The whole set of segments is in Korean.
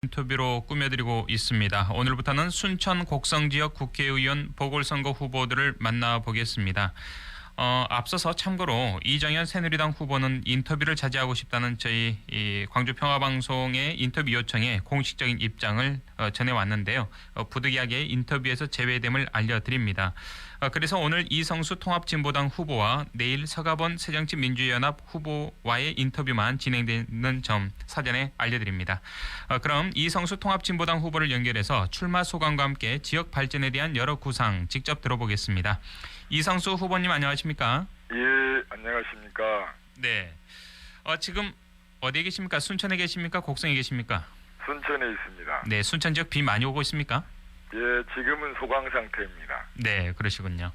인터뷰로 꾸며드리고 있습니다. 오늘부터는 순천 곡성지역 국회의원 보궐선거 후보들을 만나보겠습니다. 앞서서 참고로 이정현 새누리당 후보는 인터뷰를 자제하고 싶다는 저희 광주 평화방송의 인터뷰 요청에 공식적인 입장을 전해왔는데요. 부득이하게 인터뷰에서 제외됨을 알려드립니다. 그래서 오늘 이성수 통합진보당 후보와 내일 서가번 새정치민주연합 후보와의 인터뷰만 진행되는 점 사전에 알려드립니다. 그럼 이성수 통합진보당 후보를 연결해서 출마 소감과 함께 지역 발전에 대한 여러 구상 직접 들어보겠습니다. 이성수 후보님 안녕하십니까? 예, 안녕하십니까? 네. 지금 어디에 계십니까? 순천에 계십니까? 곡성에 계십니까? 순천에 있습니다. 네, 순천 지역 비 많이 오고 있습니까? 예, 지금은 소강 상태입니다. 네, 그러시군요.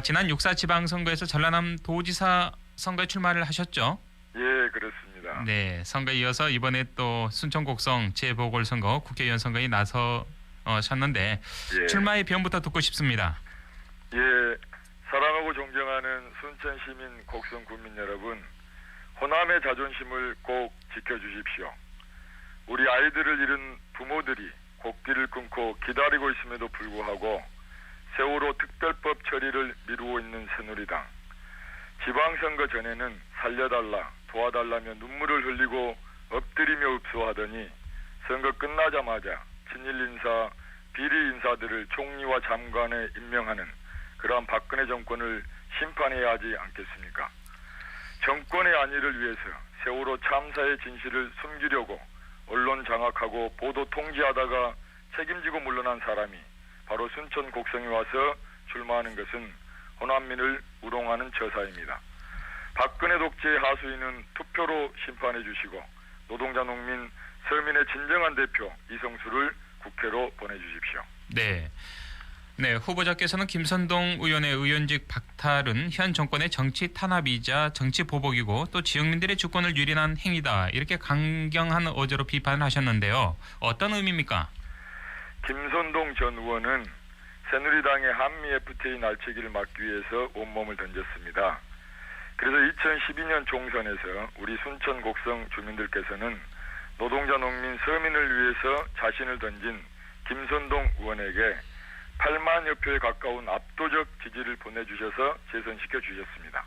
지난 6.4 지방선거에서 전라남 도지사 선거에 출마를 하셨죠? 예, 그렇습니다. 네, 선거에 이어서 이번에 또 순천 곡성 재보궐선거 국회의원 선거에 나서셨는데 예. 출마의 변부터 듣고 싶습니다. 예, 사랑하고 존경하는 순천 시민 곡성 국민 여러분, 호남의 자존심을 꼭 지켜주십시오. 우리 아이들을 잃은 부모들이 곡기를 끊고 기다리고 있음에도 불구하고 세월호 특별법 처리를 미루고 있는 새누리당. 지방선거 전에는 살려달라, 도와달라며 눈물을 흘리고 엎드리며 읍소하더니 선거 끝나자마자 친일 인사, 비리 인사들을 총리와 장관에 임명하는 그러한 박근혜 정권을 심판해야 하지 않겠습니까? 정권의 안위를 위해서 세월호 참사의 진실을 숨기려고 언론 장악하고 보도 통제하다가 책임지고 물러난 사람이 바로 순천 곡성에 와서 출마하는 것은 호남민을 우롱하는 처사입니다. 박근혜 독재의 하수인은 투표로 심판해 주시고 노동자 농민 서민의 진정한 대표 이성수를 국회로 보내주십시오. 네. 네, 후보자께서는 김선동 의원의 의원직 박탈은 현 정권의 정치 탄압이자 정치 보복이고 또 지역민들의 주권을 유린한 행위다. 이렇게 강경한 어조로 비판을 하셨는데요. 어떤 의미입니까? 김선동 전 의원은 새누리당의 한미 FTA 날치기를 막기 위해서 온몸을 던졌습니다. 그래서 2012년 총선에서 우리 순천 곡성 주민들께서는 노동자 농민 서민을 위해서 자신을 던진 김선동 의원에게 8만여 표에 가까운 압도적 지지를 보내주셔서 재선시켜 주셨습니다.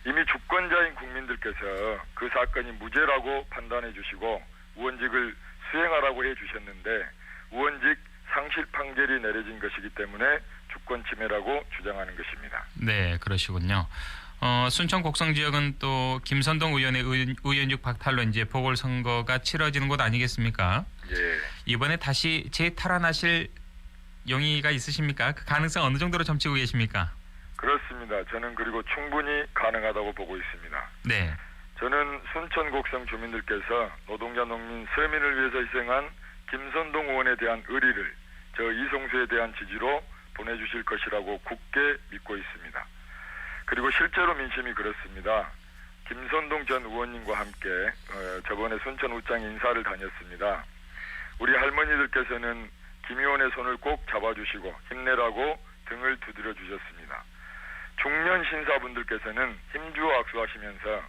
이미 주권자인 국민들께서 그 사건이 무죄라고 판단해 주시고 의원직을 수행하라고 해 주셨는데 의원직 상실 판결이 내려진 것이기 때문에 주권 침해라고 주장하는 것입니다. 네, 그러시군요. 순천 곡성 지역은 또 김선동 의원의 의원직 박탈로 이제 보궐선거가 치러지는 곳 아니겠습니까? 예. 이번에 다시 재탈환하실 용의가 있으십니까? 그 가능성 어느 정도로 점치고 계십니까? 그렇습니다. 저는 그리고 충분히 가능하다고 보고 있습니다. 네. 저는 순천 곡성 주민들께서 노동자 농민 서민을 위해서 희생한 김선동 의원에 대한 의리를 저 이성수에 대한 지지로 보내주실 것이라고 굳게 믿고 있습니다. 그리고 실제로 민심이 그렇습니다. 김선동 전 의원님과 함께 저번에 순천 우장 인사를 다녔습니다. 우리 할머니들께서는 김 의원의 손을 꼭 잡아주시고 힘내라고 등을 두드려 주셨습니다. 중년 신사분들께서는 힘주어 악수하시면서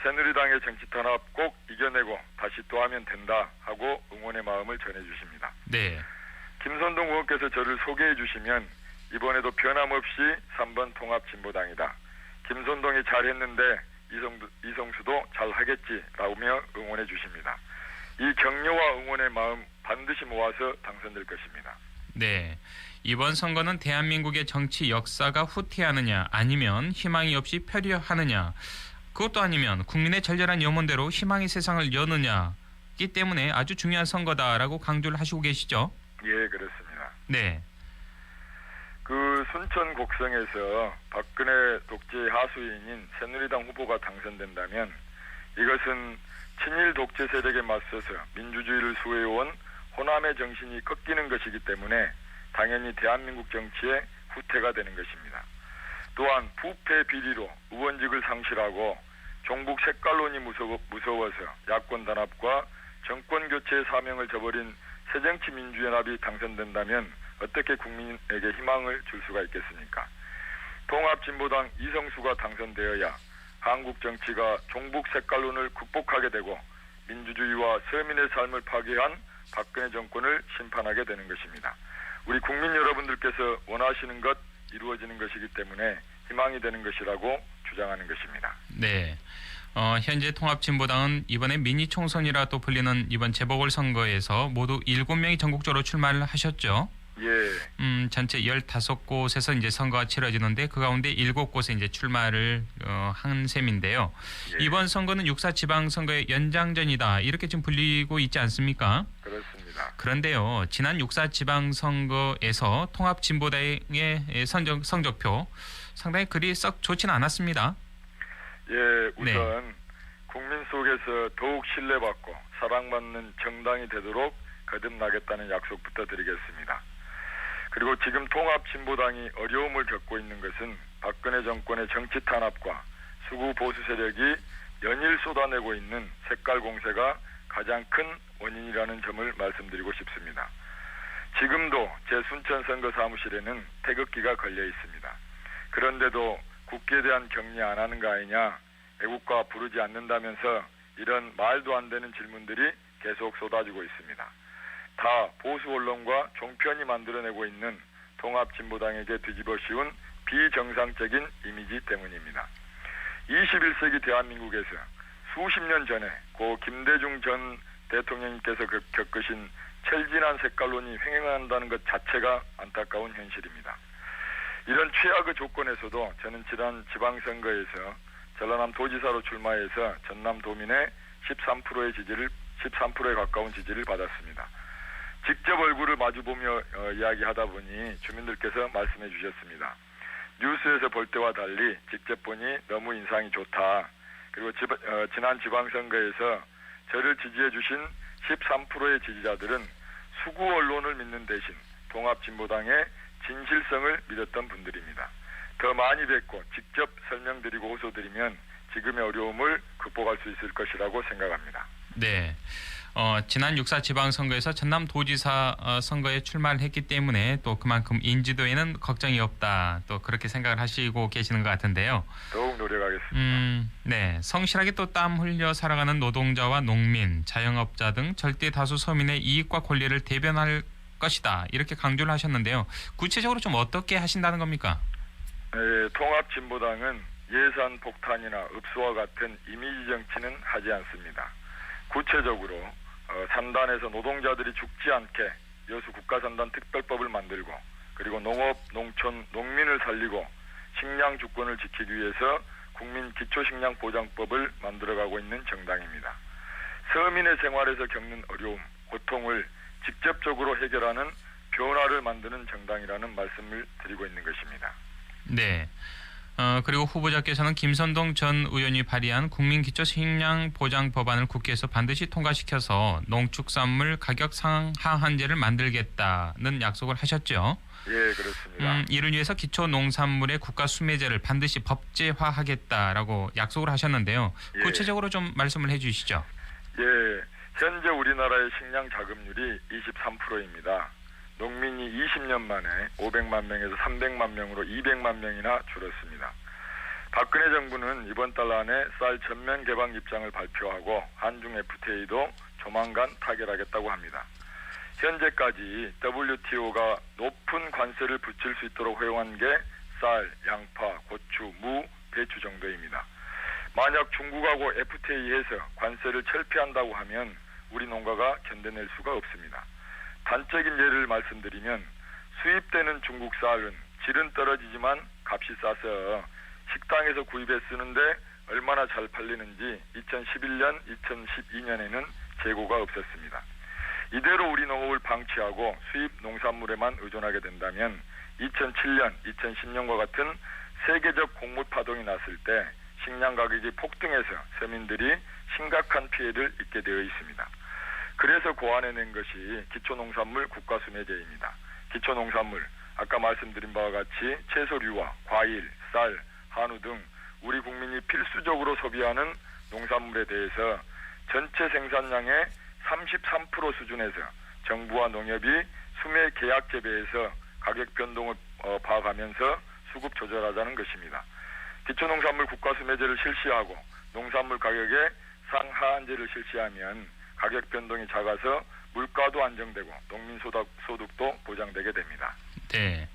새누리당의 정치 탄압 꼭 이겨내고 다시 또 하면 된다 하고 응원의 마음을 전해주십니다. 네. 김선동 의원께서 저를 소개해 주시면 이번에도 변함없이 3번 통합진보당이다. 김선동이 잘했는데 이성수도 잘하겠지라며 응원해 주십니다. 이 격려와 응원의 마음 반드시 모아서 당선될 것입니다. 네. 이번 선거는 대한민국의 정치 역사가 후퇴하느냐 아니면 희망이 없이 표류하느냐 그것도 아니면 국민의 절절한 염원대로 희망의 세상을 여느냐기 때문에 아주 중요한 선거다라고 강조를 하시고 계시죠? 예, 그렇습니다. 네. 그 순천 곡성에서 박근혜 독재의 하수인인 새누리당 후보가 당선된다면 이것은 친일 독재 세력에 맞서서 민주주의를 수호해온 호남의 정신이 꺾이는 것이기 때문에 당연히 대한민국 정치의 후퇴가 되는 것입니다. 또한 부패 비리로 의원직을 상실하고 종북 색깔론이 무서워서 야권 단합과 정권 교체의 사명을 저버린 새정치민주연합이 당선된다면 어떻게 국민에게 희망을 줄 수가 있겠습니까? 통합진보당 이성수가 당선되어야 한국 정치가 종북 색깔론을 극복하게 되고 민주주의와 서민의 삶을 파괴한 박근혜 정권을 심판하게 되는 것입니다. 우리 국민 여러분들께서 원하시는 것 이루어지는 것이기 때문에 희망이 되는 것이라고 주장하는 것입니다. 네. 현재 통합진보당은 이번에 미니 총선이라도 불리는 이번 재보궐선거에서 모두 7명이 전국적으로 출마를 하셨죠. 예. 전체 15곳에서 이제 선거가 치러지는데 그 가운데 7곳에 이제 출마를 한 셈인데요. 예. 이번 선거는 6.4 지방선거의 연장전이다. 이렇게 지금 불리고 있지 않습니까? 그렇습니다. 그런데요. 지난 6.4 지방선거에서 통합진보당의 성적표 상당히 그리 썩 좋지는 않았습니다. 예, 우선 국민 속에서 더욱 신뢰받고 사랑받는 정당이 되도록 거듭나겠다는 약속부터 드리겠습니다. 그리고 지금 통합진보당이 어려움을 겪고 있는 것은 박근혜 정권의 정치 탄압과 수구 보수 세력이 연일 쏟아내고 있는 색깔 공세가 가장 큰 원인이라는 점을 말씀드리고 싶습니다. 지금도 제 순천 선거 사무실에는 태극기가 걸려 있습니다. 그런데도 국기에 대한 격리 안 하는 거 아니냐, 애국가 부르지 않는다면서 이런 말도 안 되는 질문들이 계속 쏟아지고 있습니다. 다 보수 언론과 종편이 만들어내고 있는 통합진보당에게 뒤집어 씌운 비정상적인 이미지 때문입니다. 21세기 대한민국에서 수십 년 전에 고 김대중 전 대통령님께서 겪으신 철진한 색깔론이 횡행한다는 것 자체가 안타까운 현실입니다. 이런 최악의 조건에서도 저는 지난 지방선거에서 전라남 도지사로 출마해서 전남도민의 13%에 가까운 지지를 받았습니다. 직접 얼굴을 마주보며 이야기하다 보니 주민들께서 말씀해 주셨습니다. 뉴스에서 볼 때와 달리 직접 보니 너무 인상이 좋다. 그리고 지난 지방선거에서 저를 지지해 주신 13%의 지지자들은 수구 언론을 믿는 대신 통합진보당의 진실성을 믿었던 분들입니다. 더 많이 뵙고 직접 설명드리고 호소드리면 지금의 어려움을 극복할 수 있을 것이라고 생각합니다. 네. 지난 6.4 지방선거에서 전남도지사 선거에 출마를 했기 때문에 또 그만큼 인지도에는 걱정이 없다. 또 그렇게 생각을 하시고 계시는 것 같은데요. 더욱 노력하겠습니다. 네. 성실하게 또 땀 흘려 살아가는 노동자와 농민, 자영업자 등 절대 다수 서민의 이익과 권리를 대변할 것이다. 이렇게 강조를 하셨는데요. 구체적으로 좀 어떻게 하신다는 겁니까? 통합진보당은 예산 폭탄이나 읍수와 같은 이미지 정치는 하지 않습니다. 구체적으로 산단에서 노동자들이 죽지 않게 여수 국가산단 특별법을 만들고, 그리고 농업, 농촌, 농민을 살리고 식량 주권을 지키기 위해서 국민 기초식량보장법을 만들어가고 있는 정당입니다. 서민의 생활에서 겪는 어려움, 고통을 직접적으로 해결하는 변화를 만드는 정당이라는 말씀을 드리고 있는 것입니다. 네. 그리고 후보자께서는 김선동 전 의원이 발의한 국민기초식량보장법안을 국회에서 반드시 통과시켜서 농축산물 가격 상하한제를 만들겠다는 약속을 하셨죠. 예, 그렇습니다. 이를 위해서 기초농산물의 국가수매제를 반드시 법제화하겠다라고 약속을 하셨는데요. 예. 구체적으로 좀 말씀을 해주시죠. 예, 현재 우리나라의 식량 자급률이 23%입니다. 농민이 20년 만에 500만 명에서 300만 명으로 200만 명이나 줄었습니다. 박근혜 정부는 이번 달 안에 쌀 전면 개방 입장을 발표하고 한중 FTA도 조만간 타결하겠다고 합니다. 현재까지 WTO가 높은 관세를 붙일 수 있도록 허용한 게 쌀, 양파, 고추, 무, 배추 정도입니다. 만약 중국하고 FTA에서 관세를 철폐한다고 하면 우리 농가가 견뎌낼 수가 없습니다. 단적인 예를 말씀드리면 수입되는 중국 쌀은 질은 떨어지지만 값이 싸서 식당에서 구입해 쓰는데 얼마나 잘 팔리는지 2011년, 2012년에는 재고가 없었습니다. 이대로 우리 농업을 방치하고 수입 농산물에만 의존하게 된다면 2007년, 2010년과 같은 세계적 곡물 파동이 났을 때 식량 가격이 폭등해서 서민들이 심각한 피해를 입게 되어 있습니다. 그래서 고안해낸 것이 기초농산물 국가수매제입니다. 기초농산물, 아까 말씀드린 바와 같이 채소류와 과일, 쌀, 한우 등 우리 국민이 필수적으로 소비하는 농산물에 대해서 전체 생산량의 33% 수준에서 정부와 농협이 수매 계약 재배에서 가격 변동을 봐가면서 수급 조절하자는 것입니다. 기초농산물 국가수매제를 실시하고 농산물 가격에 상하한제를 실시하면 가격 변동이 작아서 물가도 안정되고 농민 소득도 보장되게 됩니다. 네.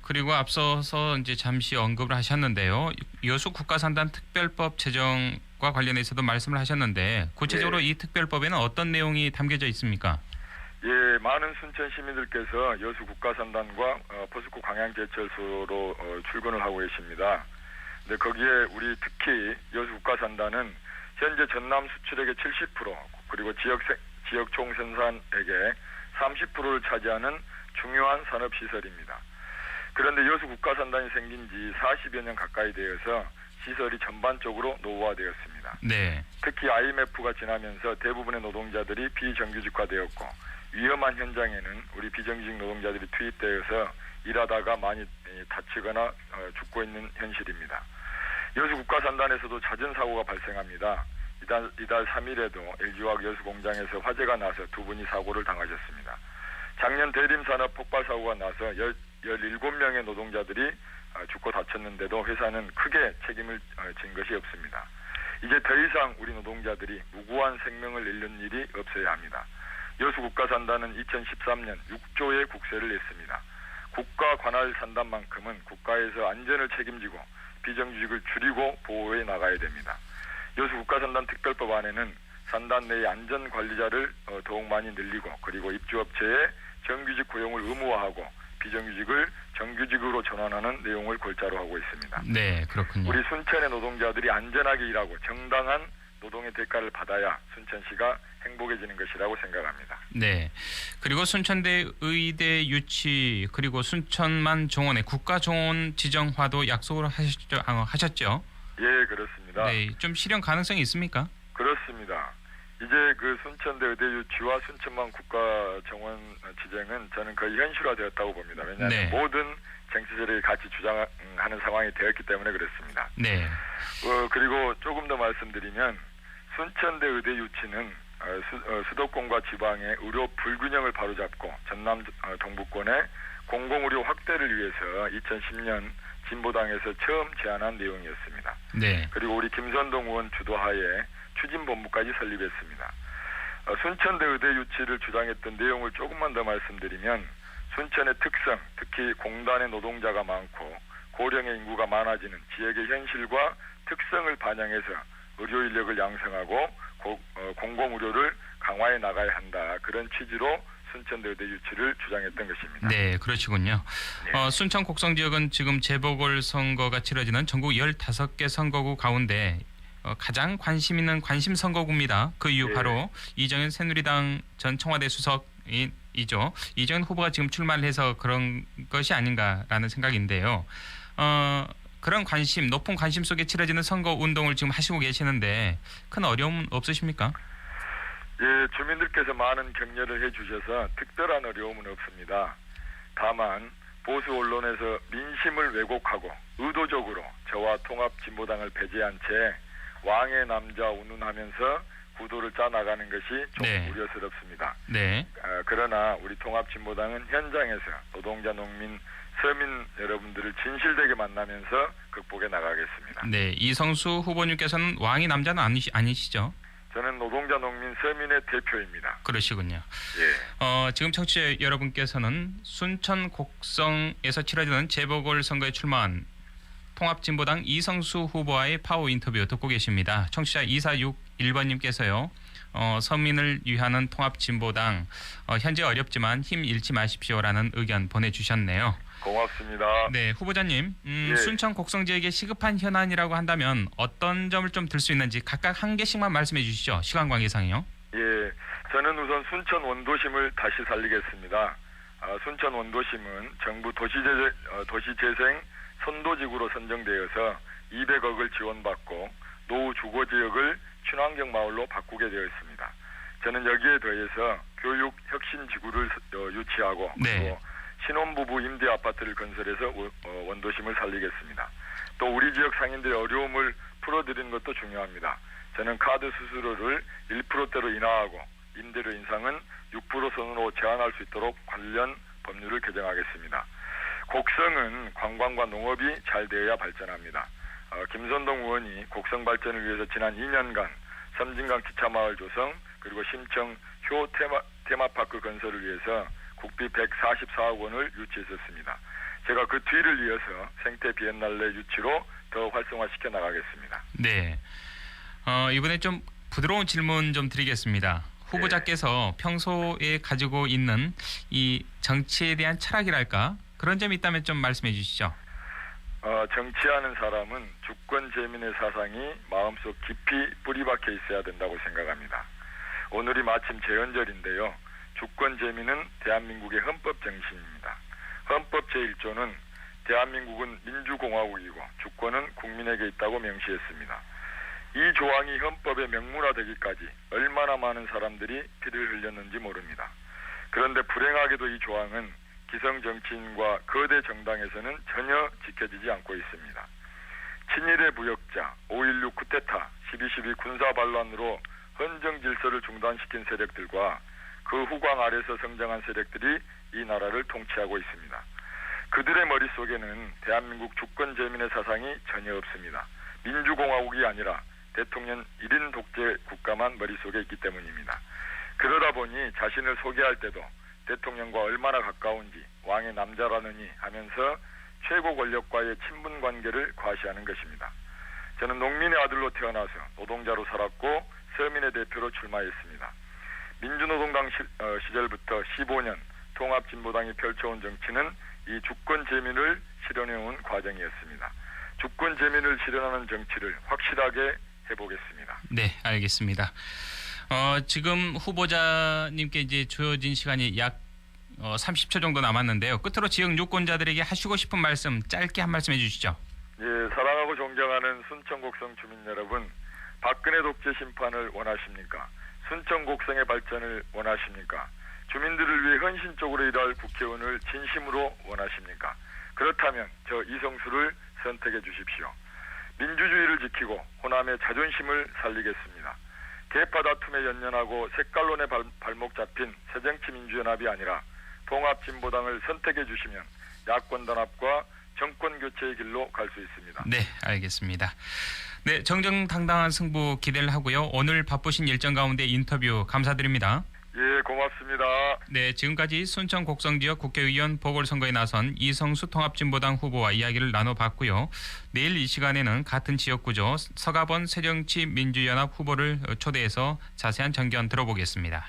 그리고 앞서서 이제 잠시 언급을 하셨는데요. 여수 국가산단 특별법 제정과 관련해서도 말씀을 하셨는데 구체적으로 예. 이 특별법에는 어떤 내용이 담겨져 있습니까? 예, 많은 순천 시민들께서 여수 국가산단과 포스코 광양제철소로 출근을 하고 계십니다. 근데 거기에 우리 특히 여수 국가산단은 현재 전남 수출액의 70% 그리고 지역 총생산액의 30%를 차지하는 중요한 산업시설입니다. 그런데 여수 국가산단이 생긴 지 40여 년 가까이 되어서 시설이 전반적으로 노후화되었습니다. 네. 특히 IMF가 지나면서 대부분의 노동자들이 비정규직화되었고 위험한 현장에는 우리 비정규직 노동자들이 투입되어서 일하다가 많이 다치거나 죽고 있는 현실입니다. 여수 국가산단에서도 잦은 사고가 발생합니다. 이달 3일에도 LG화학 여수 공장에서 화재가 나서 두 분이 사고를 당하셨습니다. 작년 대림산업 폭발 사고가 나서 17명의 노동자들이 죽고 다쳤는데도 회사는 크게 책임을 진 것이 없습니다. 이제 더 이상 우리 노동자들이 무고한 생명을 잃는 일이 없어야 합니다. 여수 국가산단은 2013년 6조의 국세를 냈습니다. 국가 관할 산단만큼은 국가에서 안전을 책임지고 비정규직을 줄이고 보호해 나가야 됩니다. 여수 국가산단 특별법 안에는 산단 내의 안전관리자를 더욱 많이 늘리고 그리고 입주업체에 정규직 고용을 의무화하고 비정규직을 정규직으로 전환하는 내용을 골자로 하고 있습니다. 네, 그렇군요. 우리 순천의 노동자들이 안전하게 일하고 정당한 노동의 대가를 받아야 순천시가 행복해지는 것이라고 생각합니다. 네. 그리고 순천대 의대 유치 그리고 순천만 정원의 국가정원 지정화도 약속을 하셨죠? 예, 그렇습니다. 네, 좀 실현 가능성이 있습니까? 그렇습니다. 이제 그 순천대 의대 유치와 순천만 국가정원 지정은 저는 거의 현실화되었다고 봅니다. 왜냐하면 네. 모든 정치 세력이 같이 주장하는 상황이 되었기 때문에 그렇습니다. 네. 그리고 조금 더 말씀드리면 순천대 의대 유치는 수도권과 지방의 의료 불균형을 바로잡고 전남 동부권의 공공의료 확대를 위해서 2010년 진보당에서 처음 제안한 내용이었습니다. 네. 그리고 우리 김선동 의원 주도하에 추진본부까지 설립했습니다. 순천대 의대 유치를 주장했던 내용을 조금만 더 말씀드리면 순천의 특성, 특히 공단의 노동자가 많고 고령의 인구가 많아지는 지역의 현실과 특성을 반영해서 의료 인력을 양성하고 공공의료를 강화해 나가야 한다. 그런 취지로 순천대 의대 유치를 주장했던 것입니다. 네, 그러시군요. 네. 순천 곡성 지역은 지금 재보궐선거가 치러지는 전국 15개 선거구 가운데 가장 관심 있는 관심 선거구입니다. 그 이유 네. 바로 이정현 새누리당 전 청와대 수석이죠. 이정현 후보가 지금 출마를 해서 그런 것이 아닌가라는 생각인데요. 그런 관심, 높은 관심 속에 치러지는 선거 운동을 지금 하시고 계시는데 큰 어려움은 없으십니까? 예, 주민들께서 많은 격려를 해주셔서 특별한 어려움은 없습니다. 다만 보수 언론에서 민심을 왜곡하고 의도적으로 저와 통합진보당을 배제한 채 왕의 남자 운운하면서 구도를 짜나가는 것이 좀 네. 우려스럽습니다. 네. 그러나 우리 통합진보당은 현장에서 노동자, 농민, 서민 여러분들을 진실되게 만나면서 극복해 나가겠습니다. 네, 이성수 후보님께서는 왕이 남자는 아니시죠? 저는 노동자, 농민, 서민의 대표입니다. 그러시군요. 예. 지금 청취자 여러분께서는 순천 곡성에서 치러지는 재보궐선거에 출마한 통합진보당 이성수 후보와의 파워 인터뷰 듣고 계십니다. 청취자 2461번님께서요. 서민을 위하는 통합진보당 현재 어렵지만 힘 잃지 마십시오라는 의견 보내주셨네요. 고맙습니다. 네, 후보자님, 예. 순천 곡성 지역의 시급한 현안이라고 한다면 어떤 점을 좀 들 수 있는지 각각 한 개씩만 말씀해 주시죠. 시간 관계상요. 예, 저는 우선 순천 원도심을 다시 살리겠습니다. 순천 원도심은 정부 도시재생 선도지구로 선정되어서 200억을 지원받고 노후 주거지역을 친환경 마을로 바꾸게 되어 있습니다. 저는 여기에 더해서 교육 혁신지구를 유치하고 네. 그리고 신혼부부 임대 아파트를 건설해서 원도심을 살리겠습니다. 또 우리 지역 상인들의 어려움을 풀어드리는 것도 중요합니다. 저는 카드 수수료를 1%대로 인하하고 임대료 인상은 6% 선으로 제한할 수 있도록 관련 법률을 개정하겠습니다. 곡성은 관광과 농업이 잘 되어야 발전합니다. 김선동 의원이 곡성 발전을 위해서 지난 2년간 섬진강 기차마을 조성 그리고 심청 효 테마파크 건설을 위해서 국비 144억 원을 유치했었습니다. 제가 그 뒤를 이어서 생태 비엔날레 유치로 더 활성화시켜 나가겠습니다. 네. 이번에 좀 부드러운 질문 좀 드리겠습니다. 후보자께서 평소에 가지고 있는 이 정치에 대한 철학이랄까 그런 점이 있다면 좀 말씀해 주시죠. 정치하는 사람은 주권 재민의 사상이 마음속 깊이 뿌리박혀 있어야 된다고 생각합니다. 오늘이 마침 제헌절인데요. 주권 재민은 대한민국의 헌법 정신입니다. 헌법 제1조는 대한민국은 민주공화국이고 주권은 국민에게 있다고 명시했습니다. 이 조항이 헌법의 명문화되기까지 얼마나 많은 사람들이 피를 흘렸는지 모릅니다. 그런데 불행하게도 이 조항은 기성 정치인과 거대 정당에서는 전혀 지켜지지 않고 있습니다. 친일의 부역자, 5.16 쿠데타, 12.12 군사반란으로 헌정 질서를 중단시킨 세력들과 그 후광 아래서 성장한 세력들이 이 나라를 통치하고 있습니다. 그들의 머릿속에는 대한민국 주권 재민의 사상이 전혀 없습니다. 민주공화국이 아니라 대통령 1인 독재 국가만 머릿속에 있기 때문입니다. 그러다 보니 자신을 소개할 때도 대통령과 얼마나 가까운지 왕의 남자라느니 하면서 최고 권력과의 친분 관계를 과시하는 것입니다. 저는 농민의 아들로 태어나서 노동자로 살았고 서민의 대표로 출마했습니다. 민주노동당 시절부터 15년 통합진보당이 펼쳐온 정치는 이 주권 재민을 실현해온 과정이었습니다. 주권 재민을 실현하는 정치를 확실하게 해보겠습니다. 네, 알겠습니다. 지금 후보자님께 이제 주어진 시간이 약 30초 정도 남았는데요. 끝으로 지역 유권자들에게 하시고 싶은 말씀 짧게 한 말씀 해주시죠. 예, 사랑하고 존경하는 순천 곡성 주민 여러분, 박근혜 독재 심판을 원하십니까? 순천 곡성의 발전을 원하십니까? 주민들을 위해 헌신적으로 일할 국회의원을 진심으로 원하십니까? 그렇다면 저 이성수를 선택해 주십시오. 민주주의를 지키고 호남의 자존심을 살리겠습니다. 계파 다툼에 연연하고 색깔론에 발목 잡힌 새정치민주연합이 아니라 통합진보당을 선택해 주시면 야권 단합과 정권 교체의 길로 갈 수 있습니다. 네, 알겠습니다. 네, 정정당당한 승부 기대를 하고요. 오늘 바쁘신 일정 가운데 인터뷰 감사드립니다. 예, 고맙습니다. 네, 지금까지 순천 곡성지역 국회의원 보궐선거에 나선 이성수 통합진보당 후보와 이야기를 나눠봤고요. 내일 이 시간에는 같은 지역구조 서가번 새정치민주연합 후보를 초대해서 자세한 전견 들어보겠습니다.